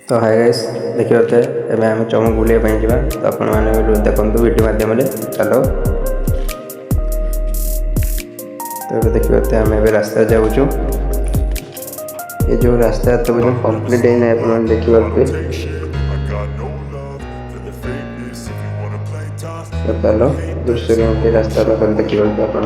तो hi guys देखिए एवं आम चमक बुलाइया जा तो आपण मैंने देखो वीडियो मध्यम चलो। तो देखिए आम ए रास्ता जाऊँ ये जो रास्ता तो कंप्लीट है आप देखिए तो चलो दृश्य के रास्ता देखिए आप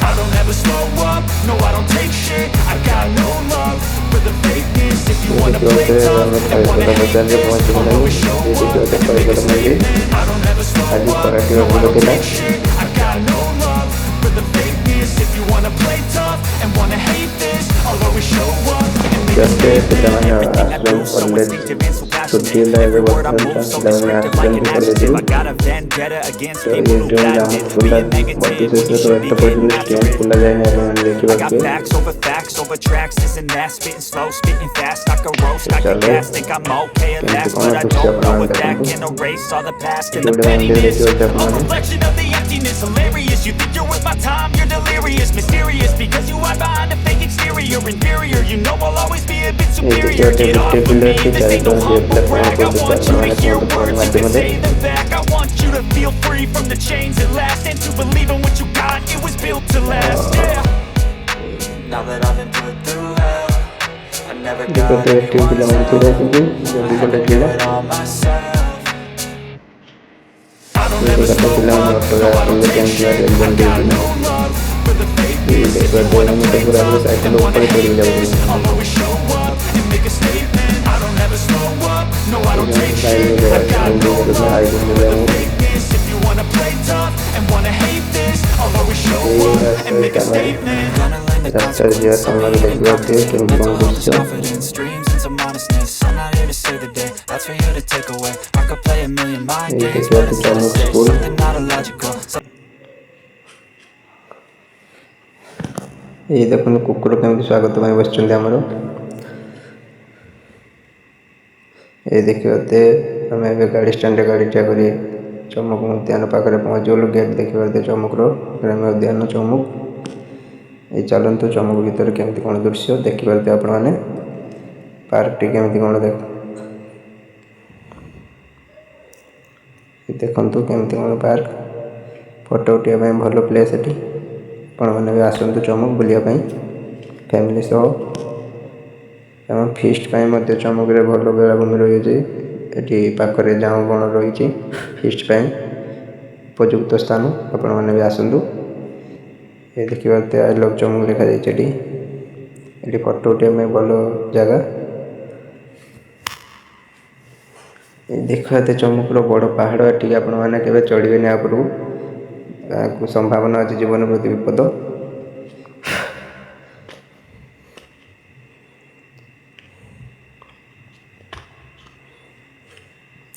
I don't ever slow up, no I don't take shit I got no love for the fakeness. If you wanna play tough and wanna hate this, I'll always show up and make a statement. I don't ever slow up, no I don't take shit I got no love for the fakeness. If you wanna play tough and wanna hate this, I'll always show up and make a statement. Everything I do so instinctive and so passionate. Every word I move so restrictive like an adjective. I got a vendetta against people who admit to being negative when you should be getting after it. I got facts over tracks, isn't that spitting slow, spitting fast, I can roast, I can gas, think I'm okay at last, but I don't know if that can erase all the past and the pettiness. A reflection of the emptiness, hilarious. You think you're worth my time, you're delirious, mysterious because you hide behind a fake exterior, inferior. You know I'll always be a bit superior. Get off of me, this ain't no humble brag. I want you to hear words and then say them back. I want you to feel free from the chains at last, and to believe in what you got, it was built to last. Yeah. Now that I've been put through hell, I never got anyone's help. I had to do it all myself. I don't ever slow up, no I don't take shit. I got no love for the fakeness. If you wanna play tough and wanna hate this, I'll always show up and make a statement. I don't ever slow up, no I don't take shit. I got no love for the fakeness. If you wanna play tough and wanna hate this, I'll always show up and make a statement. रास्ता जो सामने देखिए कि confidence, dreams and some honestness. I'm not here to save the day, that's for you to take away. I could play a million mind games, but instead I say something not illogical. ये देखो कुकुर केमती स्वागत भाई बस आमर ये देखिए आम ए गाड़ी स्टैंड गाड़ी टा कर चमक उद्यान पाखे पहुँचगलु। गेट देखिए चमकर ग्राम्य उद्यान चमक ये चलतु चमक भितर केमती कौन दृश्य देखिपारे आपण मैंने पार्क टी केमती कौन देखु केमती कौन पार्क फोटो उठाइबा भल प्लेस ये आपण मैंने भी आसतु चमक बुलायापी फैमिली सह एवं फिस्ट चमक भल बेलाभूमि रही है। पाखे झाऊ बण रही फिस्ट उपयुक्त स्थान आपण मैंने भी आसतु। ये देखिए आई लव चमक लिखा ये फोटो उठाइबा भल जगह देखते चमकुर बड़ पहाड़ ये आपण मैंने केवे चढ़वे आपको संभावना अच्छी जीवन प्रति विपद।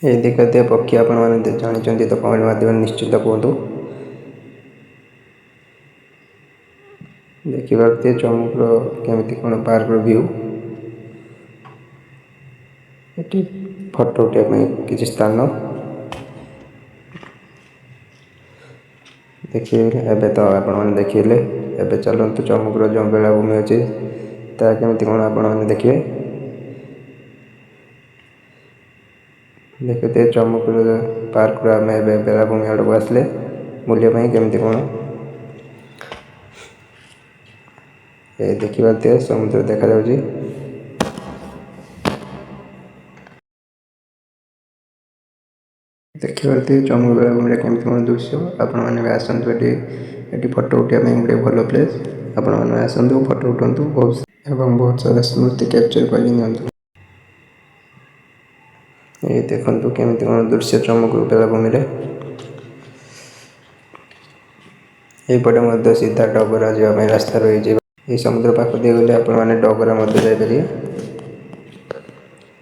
ये देखते पक्षी आपण मैंने जानते तो कमेंट माध्यम निश्चित कहतु। देखिए चमकुर केमती कौन पार्क व्यू ये फोटो उठाइबा किसी स्थान देखिए एवं तो आपने देखिए एवं चलतु चमकुर जो बेलाभूमि अच्छी केमती कौन आपने देखिए देखते चमकुर पार्क आम बेलाभूमि आड़ को आसले बुलायापी केमती कौन ये देखिए समुद्र देखा जाऊँगी। देखिए चमक बेलाभूमि केमती कौन दृश्य आपण मैंने भी आसतु ये फोटो उठाइबा गोटे भल प्लेस आपण मैंने आसतु फोटो उठातु बहुत सारा स्मृति कैप्चर कर नियंतु। ये देखु केमती कौन दृश्य चमक बेलाभूमि यपटे सीधा डगरा जावाई रास्ता रही ये समुद्र पाख दिए गले आपने डगरा जापर।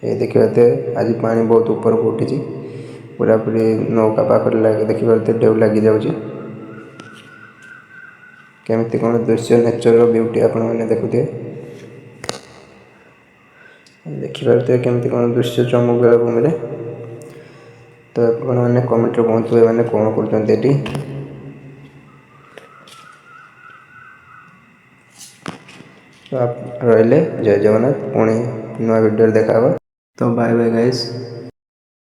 ये देखिए आज पानी बहुत ऊपर को उठी पूरा पूरी नौका पाखे देखिए ढेउ लगी जाऊँगी केमती कौन दृश्य नेचर ब्यूटी आपण मैंने देखुए देखिए केमती कौन दृश्य चमक बेलाभूमि तो आपने कमेंट कहतु मैंने कौन कर आप रही जय जगन्नाथ पुणी नुआ वीडियो देखा। तो बाय बाय गाइस।